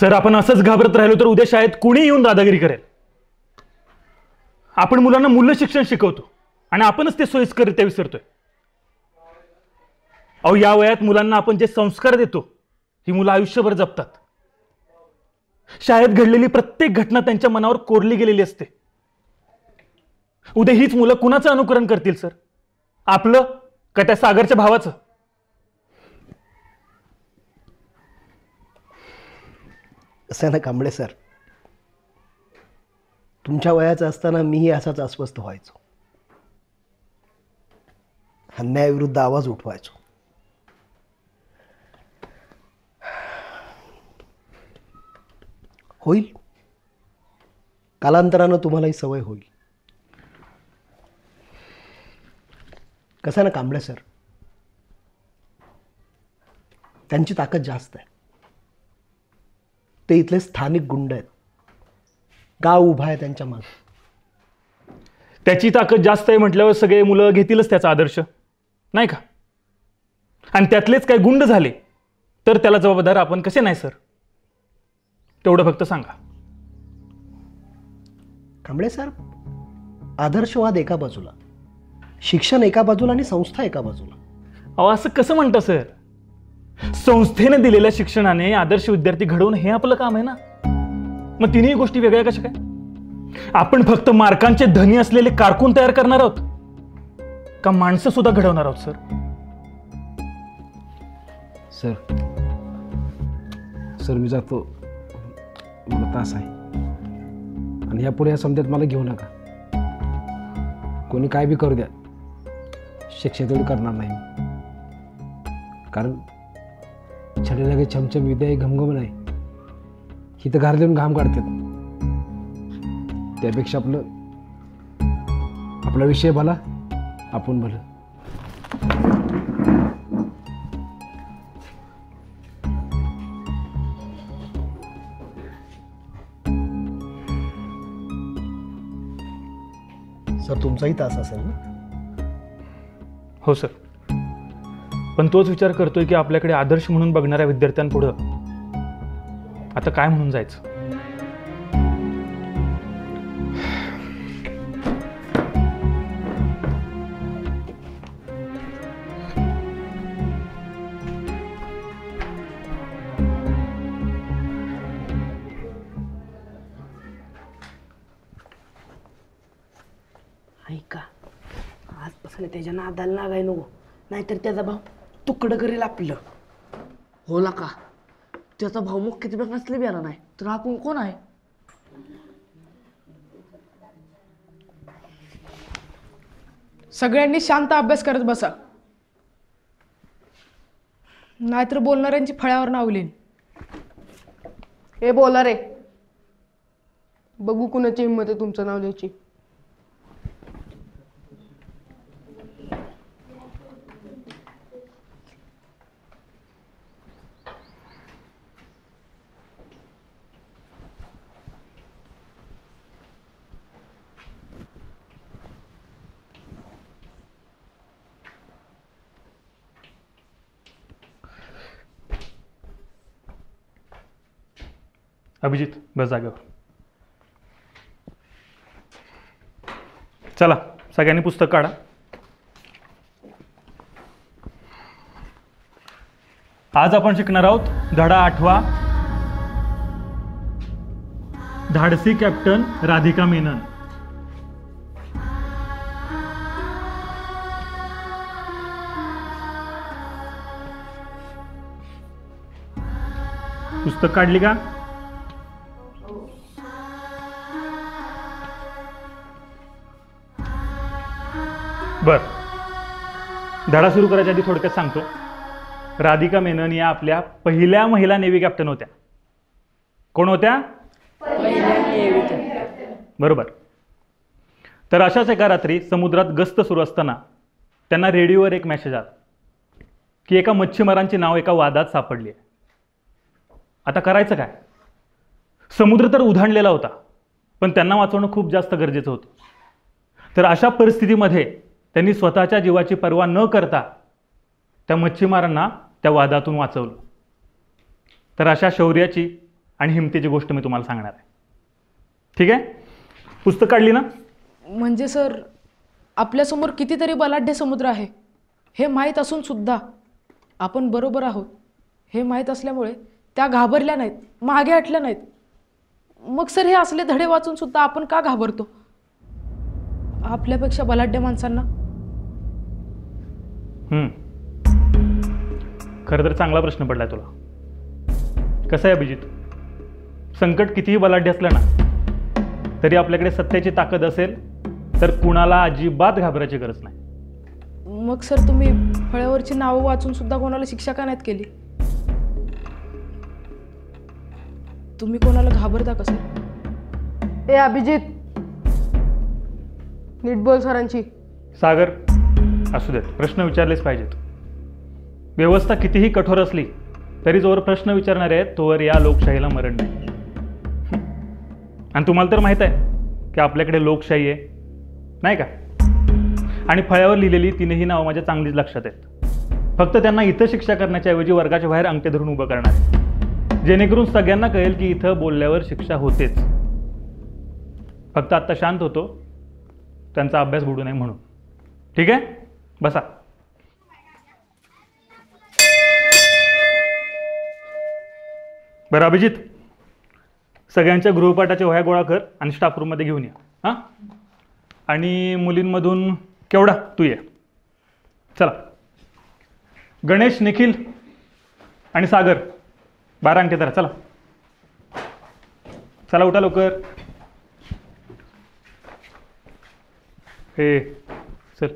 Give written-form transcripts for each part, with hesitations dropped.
Sir, आपण असंच घाबरत राहिलो तर उद्या शाळेत कुणी येऊन दादागिरी करेल. आपण मुलांना मूल्य शिक्षण शिकवतो आणि आपणच ते सोयीस्करित्या विसरतोय. अहो, या वयात मुलांना आपण जे संस्कार देतो ही मुलं आयुष्यभर जपतात. शाळेत घडलेली प्रत्येक घटना त्यांच्या मनावर कोरली गेलेली असते. उद्या हीच मुलं कुणाचं अनुकरण करतील सर? आपलं का त्या सागरच्या भावाचं? असं ना कांबळे सर, तुमच्या वयाचं असताना मीही असाच अस्वस्थ व्हायचो, अन्यायाविरुद्ध आवाज उठवायचो. होईल, कालांतरानं तुम्हालाही सवय होईल. कसं ना कांबळे सर, त्यांची ताकद जास्त आहे. ते इथले स्थानिक गुंड आहेत, गाव उभा आहे त्यांच्या मागे. त्याची ताकद जास्त आहे म्हटल्यावर सगळे मुलं घेतीलच त्याचा आदर्श, नाही का? आणि त्यातलेच काही गुंड झाले तर त्याला जबाबदार आपण कसे नाही सर? तेवढं फक्त सांगा. कांबळे सर, आदर्शवाद एका बाजूला, शिक्षण एका बाजूला आणि संस्था एका बाजूला. अहो, असं कसं म्हणता सर? संस्थेने दिलेल्या शिक्षणाने आदर्श विद्यार्थी घडवणं हे आपलं काम आहे ना. मग तिन्ही गोष्टी वेगळ्या कशा काय? आपण फक्त मार्कांचे धनी असलेले कारकून तयार करणार आहोत का माणसं सुद्धा घडवणार आहोत सर? सर मी जातो, मला तास आहे. आणि यापुढे या समजात मला घेऊ नका. कोणी काय बी करू द्या, शिक्षा तेवढी करणार नाही. कारण छडे लागे छमछम विद्या ही घमघम नाही, ही तर घार देऊन घाम काढतात. त्यापेक्षा आपला विषय भला, आपण भलं. सर, तुमचाही तास असेल ना? हो सर, पण तोच विचार करतोय की आपल्याकडे आदर्श म्हणून बघणाऱ्या विद्यार्थ्यांपुढं आता काय म्हणून जायचं? ऐका, आजपासून त्याच्या नादाला लागाय नको, नाहीतर त्याचा भाऊ तुकडं करेल आपलं. हो ना का? त्याचा भाऊ मुख्य बँक असले बियाला नाही तर आपण कोण आहे? सगळ्यांनी शांत अभ्यास करत बसा, नाहीतर बोलणाऱ्यांची फळ्यावर नाव लिहीन. हे बोला रे, बघू कुणाची हिंमत आहे तुमचं नाव लिहायची. अभिजित, बस जागेवर. चला, सगळ्यांनी पुस्तक काढा. आज आपण शिकणार आहोत धडा 8वा, धाडसी कॅप्टन राधिका मेनन. पुस्तक काढली का? बर, धडा सुरू करायच्या आधी थोडक्यात सांगतो. राधिका मेनन या आपल्या पहिल्या महिला नेव्ही कॅप्टन होत्या. कोण होत्या? बरोबर. तर अशाच एका रात्री समुद्रात गस्त सुरू असताना त्यांना रेडिओवर एक मेसेज आला की एका मच्छीमारांचे नाव एका वादात सापडली आहे. आता करायचं काय? समुद्र तर उधाणलेला होता, पण त्यांना वाचवणं खूप जास्त गरजेचं होतं. तर अशा परिस्थितीमध्ये त्यांनी स्वतःच्या जीवाची पर्वा न करता त्या मच्छीमारांना त्या वादातून वाचवलं. तर अशा शौर्याची आणि हिमतीची गोष्ट मी तुम्हाला सांगणार आहे. ठीक आहे? पुस्तक काढली ना? म्हणजे सर, आपल्यासमोर कितीतरी बलाढ्य समुद्र आहे हे माहीत असून सुद्धा आपण बरोबर आहोत हे माहीत असल्यामुळे त्या घाबरल्या नाहीत, मागे हटल्या नाहीत. मग सर, हे असले धडे वाचून सुद्धा आपण का घाबरतो आपल्यापेक्षा बलाढ्य माणसांना? खरं तर चांगला प्रश्न पडलाय तुला. कसं आहे अभिजित, संकट कितीही बलाढ्य असलं ना तरी आपल्याकडे सत्याची ताकद असेल तर कुणाला अजिबात घाबरायची गरज नाही. मग सर, तुम्ही फळ्यावरची नावं वाचून सुद्धा कोणाला शिक्षा का नाहीत केली? तुम्ही कोणाला घाबरता का सर? ए अभिजित, नीट बोल सरांची. सागर, असू देत, प्रश्न विचारलेच पाहिजेत. व्यवस्था कितीही कठोर असली तरी जोवर प्रश्न विचारणारे आहेत तोवर या लोकशाहीला मरण नाही. आणि तुम्हाला तर माहीत आहे की आपल्याकडे लोकशाही आहे, नाही का? आणि फळ्यावर लिहिलेली तीनही नावं माझ्या चांगलीच लक्षात आहेत. फक्त त्यांना इथं शिक्षा करण्याच्या ऐवजी वर्गाच्या बाहेर अंगठे धरून उभं करणार, जेणेकरून सगळ्यांना कळेल की इथं बोलल्यावर शिक्षा होतेच. फक्त आत्ता शांत होतो, त्यांचा अभ्यास बुडू नये म्हणून. ठीक आहे? बसा. बरं अभिजित, सगळ्यांच्या गृहपाठाच्या वह्या गोळा कर आणि स्टाफ रूममध्ये घेऊन या. हां? आणि मुलींमधून केवढा तू ये. चला. गणेश, निखिल आणि सागर 12 अंगठे धरा. चला चला, उठा लवकर. हे चल.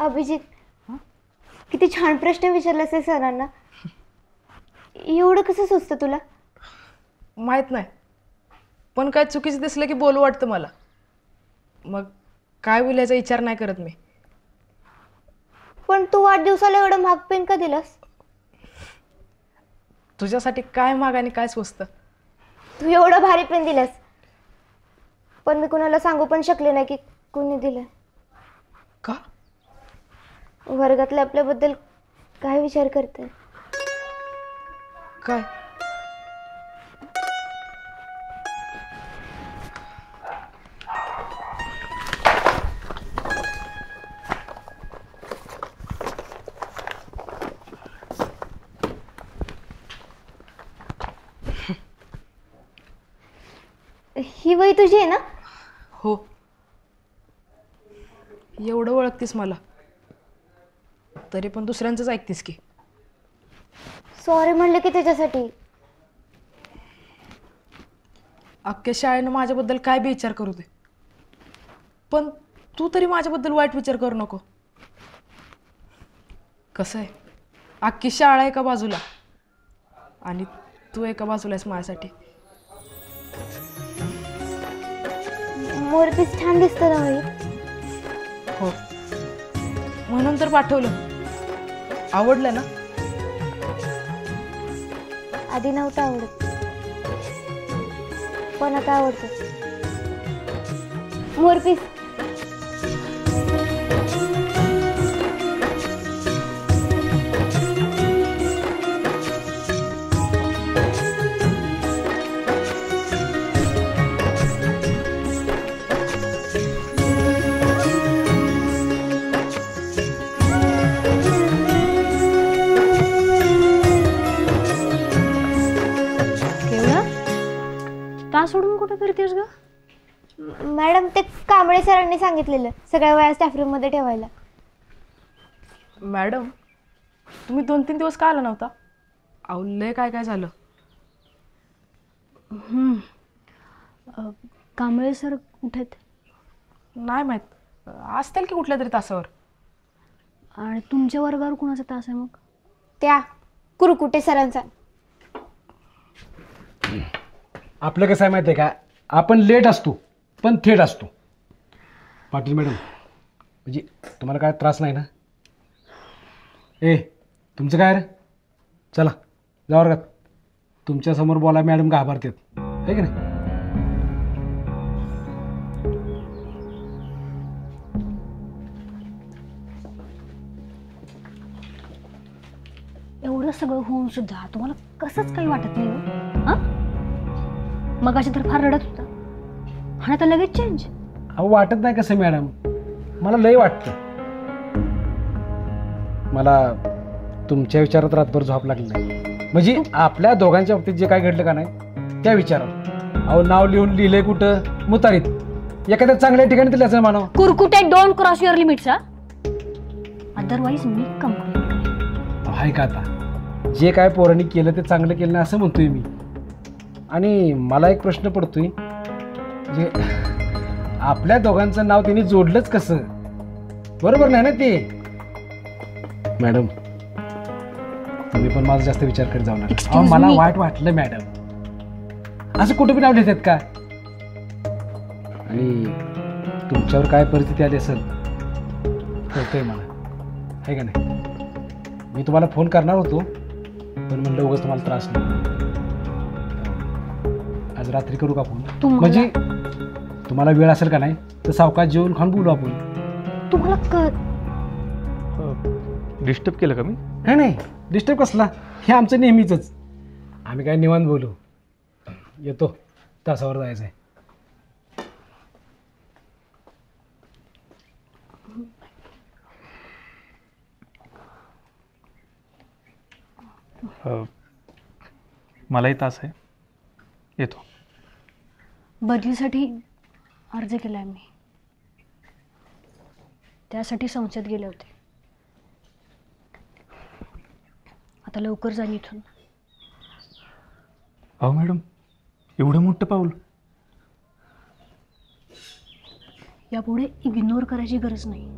अभिजित, किती छान प्रश्न विचारलास सरांना. एवढं कसं सुचतं तुला? माहीत नाही, पण काय चुकीचं दिसलं की बोलू वाटतं मला. मग काय बोलायचा विचार नाही करत मी. पण तू वाढदिवसाला एवढं महाग पेन का दिलास? तुझ्यासाठी काय महाग आणि काय स्वस्त? तू एवढं भारी पेन दिलास, पण मी कुणाला सांगू पण शकले नाही की कुणी दिलं. का? वर्गातले आपल्याबद्दल काय विचार करते? काय? ही वही तुझी आहे ना? हो. एवढं ओळखतीस मला, तरी पण दुसऱ्यांचंच ऐकतीस की. सॉरी म्हणलं की त्याच्यासाठी. अख्ख्या शाळेनं माझ्याबद्दल काय बी विचार करू दे, पण तू तरी माझ्याबद्दल वाईट विचार करू नको. कसं आहे, अख्खी शाळा एका बाजूला आणि तू एका बाजूला आहेस माझ्यासाठी. मोरपीस छान दिसतं ना वही. हो, म्हणून तर पाठवलं. आवडलं ना? आधी नव्हतं आवडत, पण आता आवडतं. मोरपीस. सोडून कुठे फिरतेस ग? मॅडम, ते कांबळे सरांनी सांगितलेलं सगळ्या वया स्टाफ रूम मध्ये ठेवायला. मॅडम, तुम्ही 2-3 दिवस का आला नव्हता? आवलंय काय काय झालं? कांबळे सर कुठे आहेत? नाही माहीत, असतील की कुठल्या तरी तासावर. आणि तुमच्या वर्गावर कुणाचा तास आहे मग? त्या कुरकुटे सरांचा. आपलं कसं आहे माहिती आहे का, आपण लेट असतो पण थेट असतो. पाटील मॅडम, म्हणजे तुम्हाला काय त्रास नाही ना? तुमचं काय रे? चला जा वर्गात. तुमच्यासमोर बोला मॅडम घाबरतात, आहे की नाही? एवढं सगळं होऊन सुद्धा तुम्हाला कसंच काही वाटत नाही हो? हां, मगाशी तर फार रडत होता आणि आता लगेच चेंज. अहो वाटत नाही कसं मॅडम, मला लय वाटतं. मला तुमच्या विचारात रातभर झोप लागली नाही. म्हणजे आपल्या दोघांच्या बाबतीत जे काय घडलं का नाही त्या विचारात. अहो नाव लिहिलंय कुठं? मुतारीत. एखाद्या चांगल्या ठिकाणी दिलं असं Manav. Kurkute, don't cross your limits. Otherwise मी कंप्लेंट करेन. आहे का आता जे काय पोरांनी केलं ते चांगलं केलं नाही असं म्हणतोय मी. आणि मला एक प्रश्न पडतोय, जे आपल्या दोघांचं नाव त्यांनी जोडलंच कसं? बरोबर नाही ना ते? मॅडम तुम्ही पण माझा जास्त विचार करत जाऊ नका. Excuse मला me. वाईट वाटलं मॅडम. असं कुठं बी नाव लिहितात का? आणि तुमच्यावर काय परिस्थिती आली असेल कळतंय मला, आहे का नाही? मी तुम्हाला फोन करणार होतो पण म्हणलं उगाच तुम्हाला त्रास नाही. आज रात्री करू का फोन? म्हणजे तुम्हाला वेळ असेल का नाही तर सावकाश जेवून खाऊन बोलू आपण. तुम्हाला डिस्टर्ब केलं का मी? नाही डिस्टर्ब कसला, हे आमचं नेहमीच. आम्ही काय निवांत बोलू. येतो, तासावर जायचं आहे. मलाही तास आहे, येतो. बदलीसाठी अर्ज केलाय मी, त्यासाठी संसदेत गेले होते. आता लवकर जाईन इथून. अहो मॅडम, एवढं मोठं पाऊल. यापुढे इग्नोर करायची गरज नाही.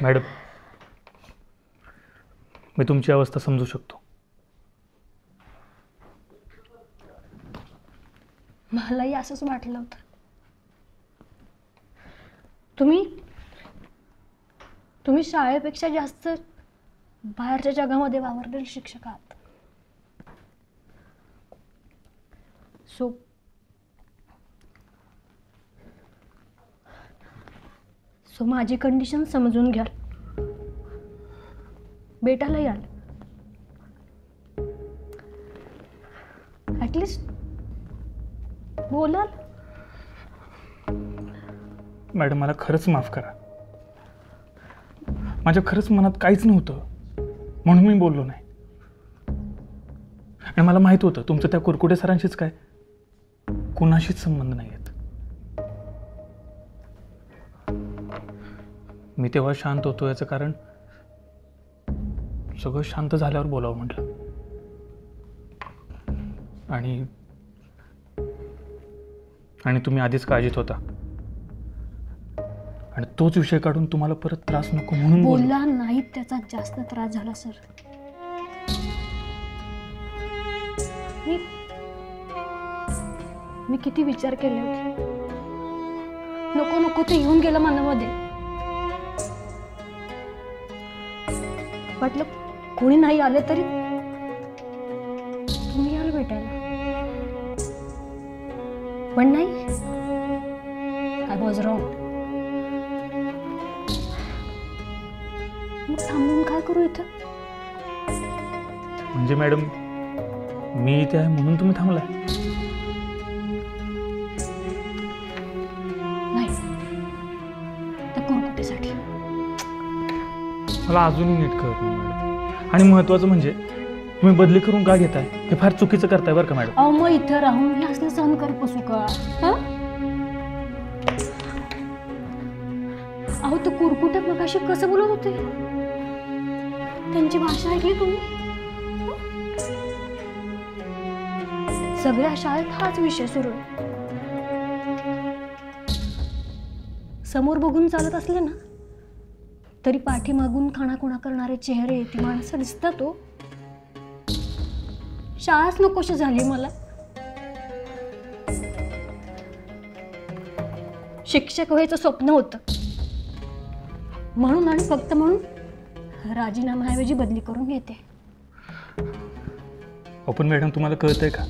मॅडम, मी तुमची अवस्था समजू शकतो. मलाही असंच वाटलं होतं. तुम्ही शाळेपेक्षा जास्त बाहेरच्या जगामध्ये वावरलेले शिक्षक आहात. सो माझी कंडिशन समजून घ्याल, भेटायला याल. ॲटलिस्ट बोलाल. मॅडम मला खरंच माफ करा. माझ्या खरंच मनात काहीच नव्हतं म्हणून मी बोललो नाही. आणि मला माहित होतं तुमचं त्या कुरकुटे सरांशीच काय कुणाशीच संबंध नाही आहेत. मी तेव्हा शांत होतो याचं कारण सगळं शांत झाल्यावर बोलावं म्हटलं. आणि तुम्ही आधीच काळजीत होता आणि तोच विषय काढून तुम्हाला परत त्रास नको म्हणून बोलला नाही, त्याचा जास्त त्रास झाला सर. मी किती विचार केले होते. नको नको ते येऊन गेलं मनामध्ये. वाटलं कोणी नाही आले तरी तुम्ही याल भेटायला, पण नाही. I was wrong. मग थांबून काय करू इथं? म्हणजे मॅडम मी इथे आहे म्हणून तुम्ही थांबलाय? नाही, त्या कुरकुटेसाठी. मला अजूनही नीट कळत नाही मॅडम. आणि महत्त्वाचं म्हणजे तुम्ही बदली करून का घेताय? हे फार चुकीचं करताय बरं का मॅडम. अहो मग इथं राहून हे असलं सहन कर बसू का? हा? अहो तू कुरकुटे मगाशी कसं बोलत होते? त्यांची भाषा ऐकली तुम्ही? सगळ्या शाळेत हाच विषय सुरू आहे. समोर बघून चालत असले ना तरी पाठीमागून खाणाखुणा करणारे चेहरे ती माणसं दिसतात. तो शाळाच नकोशी झाली मला. शिक्षक व्हायचं स्वप्न होतं म्हणून आणि फक्त म्हणून राजीनाम्याऐवजी बदली करून घेते. पण मॅडम तुम्हाला कळतंय का?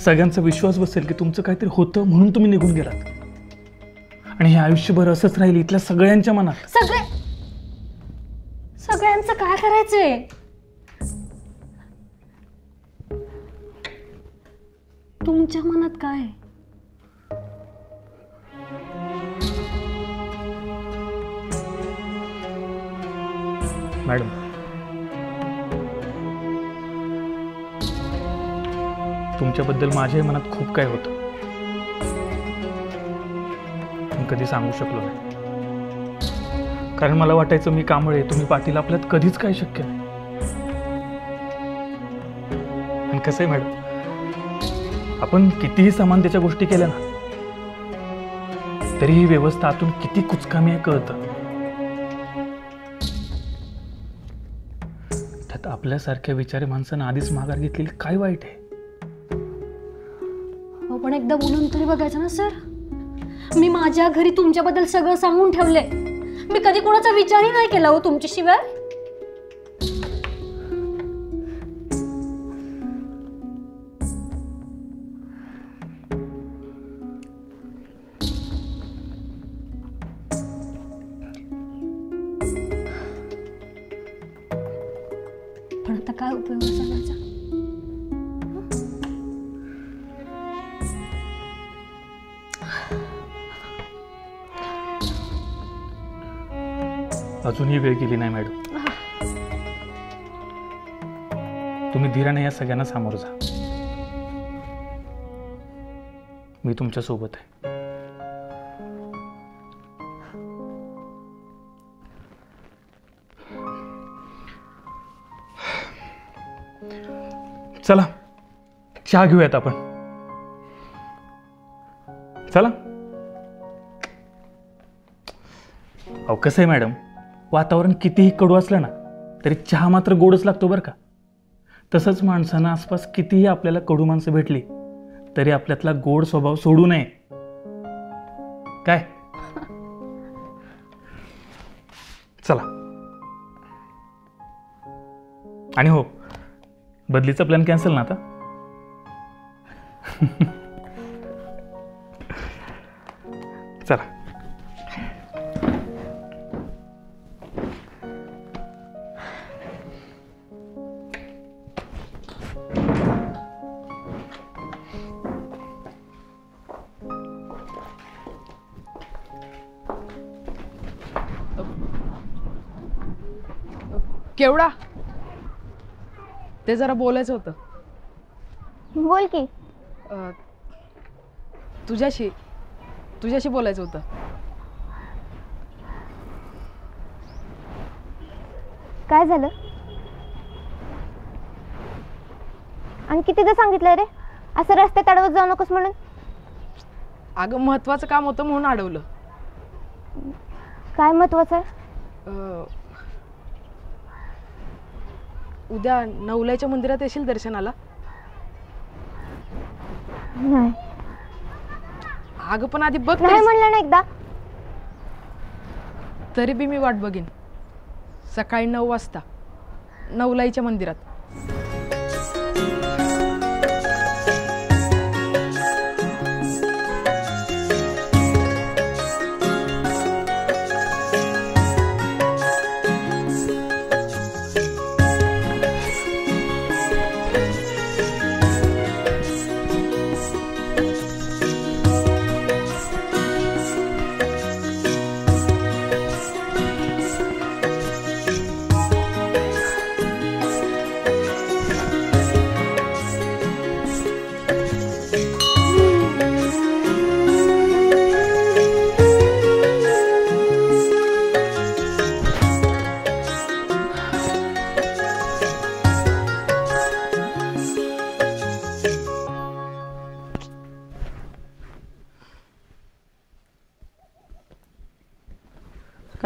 सगळ्यांचा विश्वास बसेल की तुमचं काहीतरी होतं म्हणून तुम्ही निघून गेलात आणि हे आयुष्यभर असंच राहील इथल्या सगळ्यांच्या मनात. सगळ्यांचं काय करायचंय? तुमच्या मनात काय आहे? मॅडम तुमच्याबद्दल माझ्याही मनात खूप काय होतं पण कधी सांगू शकलो नाही. कारण मला वाटायचं मी कांबळे तुम्ही पाटील आपल्यात कधीच काय शक्य नाही. आणि कसं आहे मॅडम आपण कितीही समानतेच्या गोष्टी केल्या ना तरी ही व्यवस्था आतून किती कुचकामी आहे कळतं. त्यात आपल्यासारख्या विचारी माणसानं आधीच माघार घेतलेली काय वाईट आहे? हो पण एकदा बोलून तरी बघायचं ना सर. मी माझ्या घरी तुमच्याबद्दल सगळं सांगून ठेवलंय. मी कधी कोणाचा विचारही नाही केला हो तुमच्याशिवाय. पण आता काय उपयोग सांगायचा? अजूनही वेळ गेली नाही मॅडम. तुम्ही धीराने या सगळ्यांना सामोरं जा. मी तुमच्या सोबत आहे. चला चहा घेऊयात आपण. चला. अहो कसं आहे मॅडम वातावरण कितीही कडू असलं ना तरी चहा मात्र गोडच लागतो बरं का. तसंच माणसांना आसपास कितीही आपल्याला कडू माणसं भेटली तरी आपल्यातला गोड स्वभाव सोडू नये. काय? चला. आणि हो बदलीचा प्लॅन कॅन्सल ना आता. चला. केवढा ते जरा बोलायचं होतं. बोल की. तुझ्याशी बोलायचं होतं. काय झालं? आणि कितीदा सांगितलंय रे असं रस्त्यात अडवत जाऊ नकोस म्हणून. अगं महत्वाचं काम होतं म्हणून अडवलं. काय महत्वाचं आहे? उद्या नवलाईच्या मंदिरात येशील दर्शनाला? नाही. अगं पण आधी बघ. नाही म्हणलं ना एकदा. तरी बी मी वाट बघेन. सकाळी 9 वाजता नवलाईच्या मंदिरात.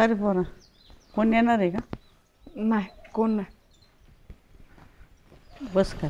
काय रे पोरा कोण येणार आहे का नाही कोण नाही बस काय